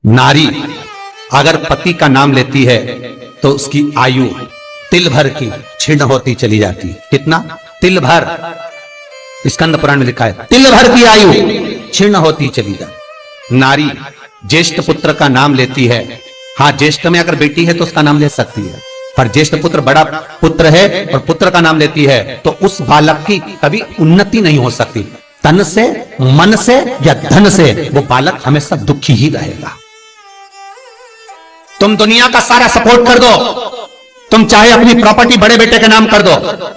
नारी अगर पति का नाम लेती है तो उसकी आयु तिल भर की क्षीण होती चली जाती है। कितना? तिल भर। स्कंद पुराण में लिखा है तिल भर की आयु क्षीण होती चली जाती। नारी ज्येष्ठ पुत्र का नाम लेती है, हाँ ज्येष्ठ में अगर बेटी है तो उसका नाम ले सकती है, पर ज्येष्ठ पुत्र बड़ा पुत्र है और पुत्र का नाम लेती है तो उस बालक की कभी उन्नति नहीं हो सकती। तन से, मन से या धन से वो बालक हमेशा दुखी ही रहेगा। तुम दुनिया का सारा सपोर्ट कर दो, तुम चाहे अपनी प्रॉपर्टी बड़े बेटे के नाम कर दो,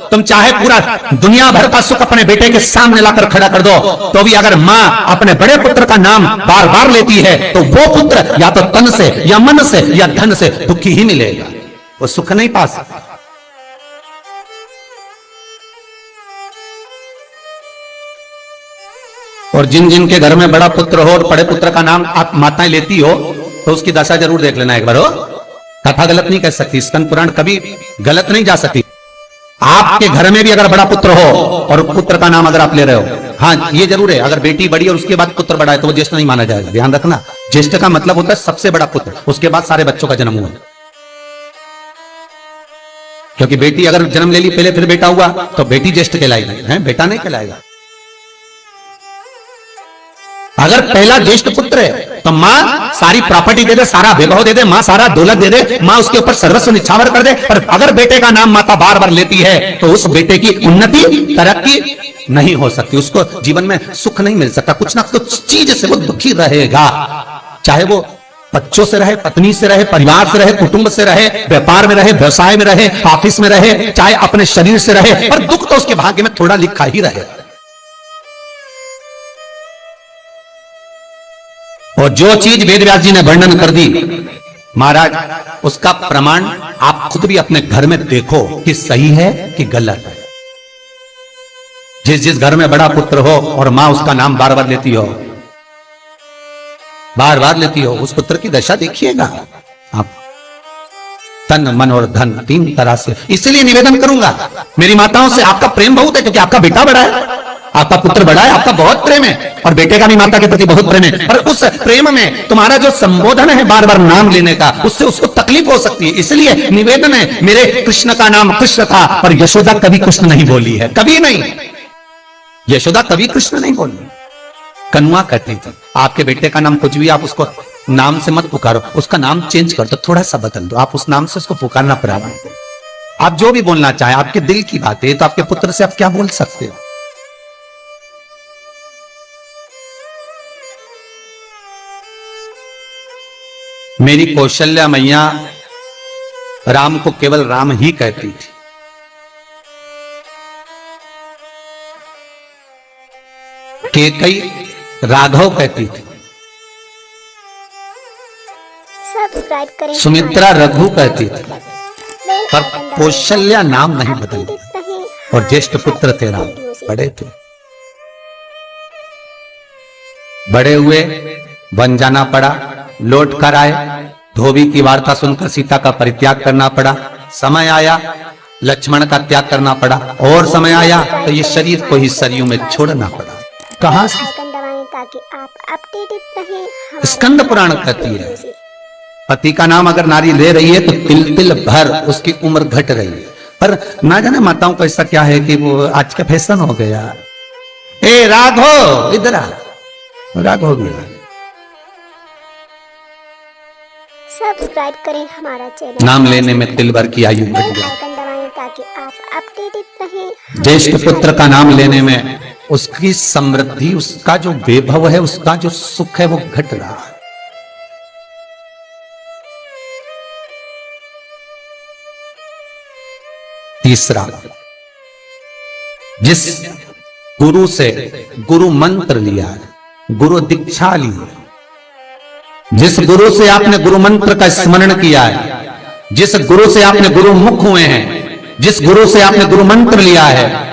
तुम चाहे पूरा दुनिया भर का सुख अपने बेटे के सामने लाकर खड़ा कर दो, तो भी अगर मां अपने बड़े पुत्र का नाम बार बार लेती है तो वो पुत्र या तो तन से या मन से या धन से दुखी ही मिलेगा, वो सुख नहीं पा सकता। और जिन जिन के घर में बड़ा पुत्र हो और बड़े पुत्र का नाम आप माताएं लेती हो तो उसकी दशा जरूर देख लेना एक बार। हो कथा गलत नहीं कह सकती, स्कंद पुराण कभी गलत नहीं जा सकती। आपके घर में भी अगर बड़ा पुत्र हो और पुत्र का नाम अगर आप ले रहे हो, हाँ ये जरूर है अगर बेटी बड़ी और उसके बाद पुत्र बड़ा है तो वो ज्येष्ठ नहीं माना जाएगा। ध्यान रखना, ज्येष्ठ का मतलब होता है सबसे बड़ा पुत्र, उसके बाद सारे बच्चों का जन्म हुआ। क्योंकि बेटी अगर जन्म ले ली पहले फिर बेटा हुआ तो बेटी ज्येष्ठ कहलाएगी, है बेटा नहीं कहलाएगा। अगर पहला ज्येष्ठ पुत्र है तो मां सारी प्रॉपर्टी दे दे, सारा वैभव दे दे, मां सारा दौलत दे दे, मां उसके ऊपर सर्वस्व निछावर कर दे। पर अगर बेटे का नाम माता बार बार लेती है तो उस बेटे की उन्नति तरक्की नहीं हो सकती, उसको जीवन में सुख नहीं मिल सकता, कुछ ना कुछ चीज से वो दुखी रहेगा। चाहे वो बच्चों से रहे, पत्नी से रहे, परिवार से रहे, कुटुंब से रहे, व्यापार में रहे, व्यवसाय में रहे, ऑफिस में रहे, चाहे अपने शरीर से रहे, पर दुख तो उसके भाग्य में थोड़ा लिखा ही रहे। और जो चीज वेद व्यास जी ने वर्णन कर दी महाराज, उसका प्रमाण आप खुद भी अपने घर में देखो कि सही है कि गलत है। जिस जिस घर में बड़ा पुत्र हो और मां उसका नाम बार बार लेती हो, बार बार लेती हो, उस पुत्र की दशा देखिएगा आप। तन, मन और धन तीन तरह से। इसलिए निवेदन करूंगा मेरी माताओं से, आपका प्रेम बहुत है क्योंकि आपका बेटा बड़ा है, आपका पुत्र बड़ा है, आपका बहुत प्रेम है और बेटे का भी माता के प्रति बहुत प्रेम है। पर उस प्रेम में तुम्हारा जो संबोधन है बार बार नाम लेने का, उससे उसको तकलीफ हो सकती है। इसलिए निवेदन है, मेरे कृष्ण का नाम कृष्ण था पर यशोदा कभी कृष्ण नहीं बोली है, कभी नहीं। यशोदा कभी कृष्ण नहीं बोली, कन्वा कहती थी। आपके बेटे का नाम कुछ भी आप उसको नाम से मत पुकारो, उसका नाम चेंज कर दो, थोड़ा सा बदल दो, आप उस नाम से उसको पुकारना प्रारंभ करो। आप जो भी बोलना चाहे, आपके दिल की बात है, तो आपके पुत्र से आप क्या बोल सकते हो। मेरी कौशल्या मैया राम को केवल राम ही कहती थी। केकई राघव कहती थी, सब्सक्राइब करें। सुमित्रा रघु कहती थी, पर कौशल्या नाम नहीं बदली। और ज्येष्ठ पुत्र थे राम, बड़े थे, बड़े हुए, बन जाना पड़ा, लौट कर आए, धोबी की वार्ता सुनकर सीता का परित्याग करना पड़ा, समय आया लक्ष्मण का त्याग करना पड़ा, और समय आया तो ये शरीर को ही सरयू में छोड़ना पड़ा। कहां से? ताकि आप अपडेटेड रहें। स्कंद पुराण कहती है पति का नाम अगर नारी ले रही है तो तिल तिल भर उसकी उम्र घट रही है। पर ना जाने माताओं को ऐसा क्या है कि वो आज का फैशन हो गया, ए राघव इधर आ, राघव गया। सब्सक्राइब करें हमारा चैनल। नाम लेने में तिल भर की आयु बढ़ गई। आइकन दबाएं ताकि आप अपडेटेड रहें। ज्येष्ठ पुत्र का नाम लेने में उसकी समृद्धि, उसका जो वैभव है, उसका जो सुख है वो घट रहा है। तीसरा, जिस गुरु से गुरु मंत्र लिया है, गुरु दीक्षा ली है, जिस गुरु से आपने गुरु मंत्र का स्मरण किया है, जिस गुरु से आपने गुरु मुख हुए हैं, जिस गुरु से आपने गुरु मंत्र लिया है,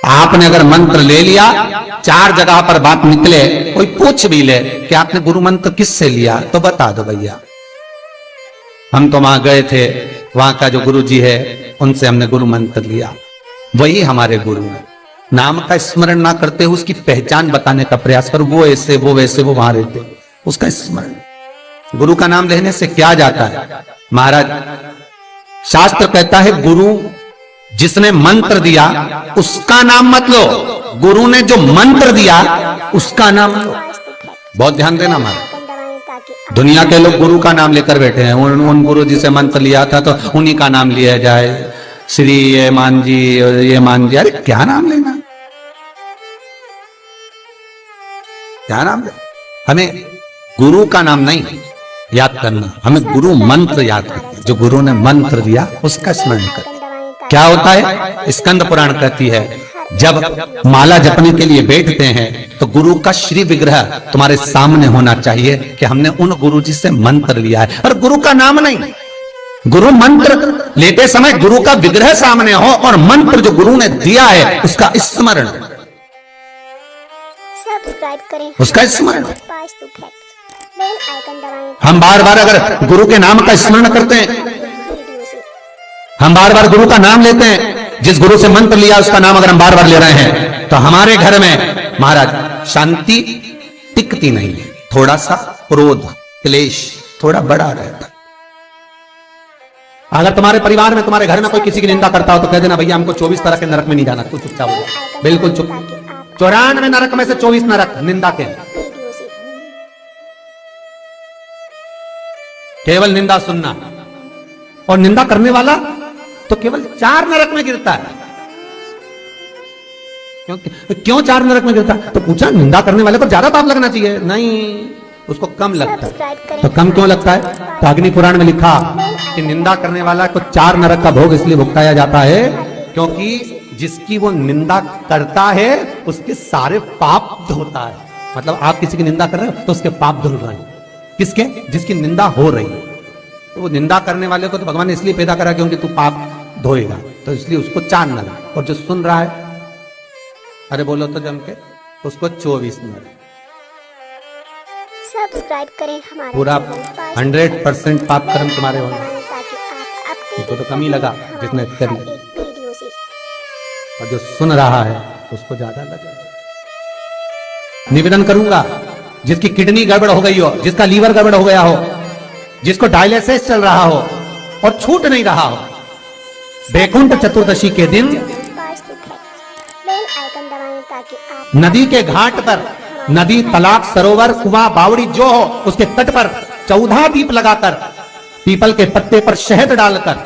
आपने अगर मंत्र ले लिया, चार जगह पर बात निकले, कोई पूछ भी ले कि आपने गुरु मंत्र किससे लिया, तो बता दो भैया हम तो वहां गए थे, वहां का जो गुरु जी है उनसे हमने गुरु मंत्र लिया, वही हमारे गुरु है। नाम का स्मरण ना करते हुए उसकी पहचान बताने का प्रयास करो, वो ऐसे वो वैसे वो वहां रहते, उसका स्मरण। गुरु का नाम लेने से क्या जाता है महाराज? शास्त्र कहता है गुरु जिसने मंत्र दिया उसका नाम मत लो, गुरु ने जो मंत्र दिया उसका नाम लो। बहुत ध्यान देना महाराज। दुनिया के लोग गुरु का नाम लेकर बैठे हैं, उन गुरु जी से मंत्र लिया था तो उन्हीं का नाम लिया जाए, श्री ये मान जी ये मान जी। अरे क्या नाम लेना, क्या नाम ले? हमें गुरु का नाम नहीं याद करना, हमें गुरु मंत्र याद करना। जो गुरु ने मंत्र दिया उसका स्मरण कर। क्या होता है? स्कंद पुराण कहती है जब माला जपने के लिए बैठते हैं तो गुरु का श्री विग्रह तुम्हारे सामने होना चाहिए कि हमने उन गुरु जी से मंत्र लिया है, और गुरु का नाम नहीं। गुरु मंत्र लेते समय गुरु का विग्रह सामने हो और मंत्र जो गुरु ने दिया है उसका स्मरण, सब्सक्राइब करें, उसका स्मरण। बेल आइकन दबाएं। हम बार बार अगर गुरु के नाम का स्मरण करते हैं, वीडियो से हम बार बार गुरु का नाम लेते हैं, जिस गुरु से मंत्र लिया उसका नाम अगर हम बार बार ले रहे हैं तो हमारे घर में महाराज शांति टिकती नहीं है। थोड़ा सा क्रोध क्लेश थोड़ा बड़ा रहता है। अगर तुम्हारे परिवार में तुम्हारे घर में कोई किसी की निंदा करता हो तो कह देना भैया हमको 24 तरह के नरक में नहीं जाना, तू चुपचाप हो जा, बिल्कुल चुप। 94 नरक में से 24 नरक निंदा के, वीडियो से केवल निंदा सुनना। और निंदा करने वाला तो केवल 4 नरक में गिरता है। क्यों 4 नरक में गिरता है? तो पूछा निंदा करने वाले को ज्यादा पाप लगना चाहिए, नहीं उसको कम लगता है। तो कम क्यों लगता है? तो अग्नि पुराण में लिखा कि निंदा करने वाला को 4 नरक का भोग इसलिए भुगताया जाता है क्योंकि जिसकी वो निंदा करता है उसके सारे पाप धोता है। मतलब आप किसी की निंदा कर रहे हो तो उसके पाप धुल रहे हैं। किसके? जिसकी निंदा हो रही है। तो वो निंदा करने वाले को तो भगवान ने इसलिए पैदा करा क्योंकि तू पाप धोएगा, तो इसलिए उसको 4 नरक। और जो सुन रहा है, अरे बोलो तो जम के, उसको 24 नरक। सब्सक्राइब करें हमारा पूरा चैनल, 100% पाप कर्म तुम्हारे होंगे। ताकि आप अपडेट उसको तो कम ही लगा जिसने कर लिया, वीडियो से और जो सुन रहा है उसको ज्यादा लगा। निवेदन करूंगा जिसकी किडनी गड़बड़ हो गई हो, जिसका लीवर गड़बड़ हो गया हो, जिसको डायलिसिस चल रहा हो और छूट नहीं रहा हो, बैकुंठ चतुर्दशी के दिन बेल आइकन दबाएं ताकि आप नदी के घाट पर, नदी तालाब सरोवर कुआं बावड़ी जो हो उसके तट पर 14 दीप लगाकर, पीपल के पत्ते पर शहद डालकर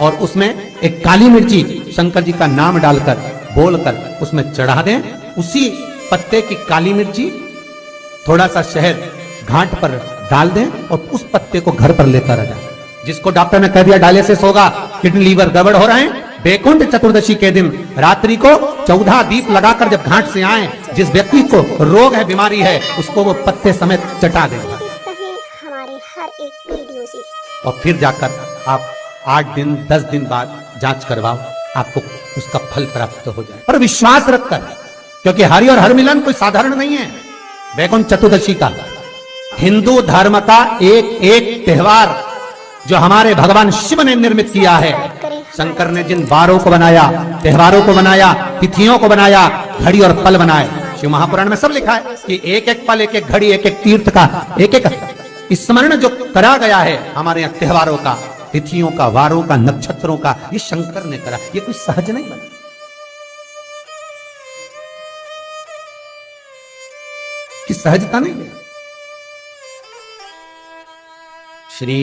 और उसमें एक काली मिर्ची शंकर जी का नाम डालकर बोलकर उसमें चढ़ा दें। उसी पत्ते की काली मिर्ची थोड़ा सा शहद घाट पर डाल दें और उस पत्ते को घर पर लेकर आ जाए। जिसको डॉक्टर ने कह दिया डायलिसिस होगा, किडनी लीवर गड़बड़ हो रहे हैं, बैकुंठ चतुर्दशी के दिन रात्रि को 14 दीप लगाकर जब घाट से आए, जिस व्यक्ति को रोग है बीमारी है उसको वो पत्ते समेत चटा देगा। हमारे हर एक वीडियो से और फिर जाकर आप 8 दिन 10 दिन बाद जांच करवाओ, आपको उसका फल प्राप्त हो जाए। और विश्वास रखकर, क्योंकि हरि और हर मिलन कोई साधारण नहीं है। बैकुंठ चतुर्दशी का हिंदू धर्म का एक त्योहार जो हमारे भगवान शिव ने निर्मित किया है। शंकर ने जिन वारों को बनाया, त्योहारों को बनाया, तिथियों को बनाया, घड़ी और पल बनाए, शिव महापुराण में सब लिखा है कि एक एक पल, एक एक घड़ी, एक एक तीर्थ का एक एक स्मरण जो करा गया है हमारे यहाँ त्योहारों का, तिथियों का, वारों का, नक्षत्रों का, ये शंकर ने करा। ये कोई सहज नहीं बना, कि सहजता नहीं है। श्री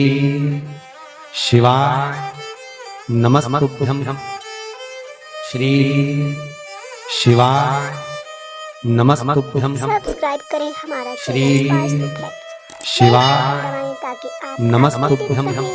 शिवाय नमस्तुभ्यं, श्री शिवाय नमस्तुभ्यं, सब्सक्राइब करें हमारा श्री चैनल शिवाय ताकि आप नमस्तुभ्यं।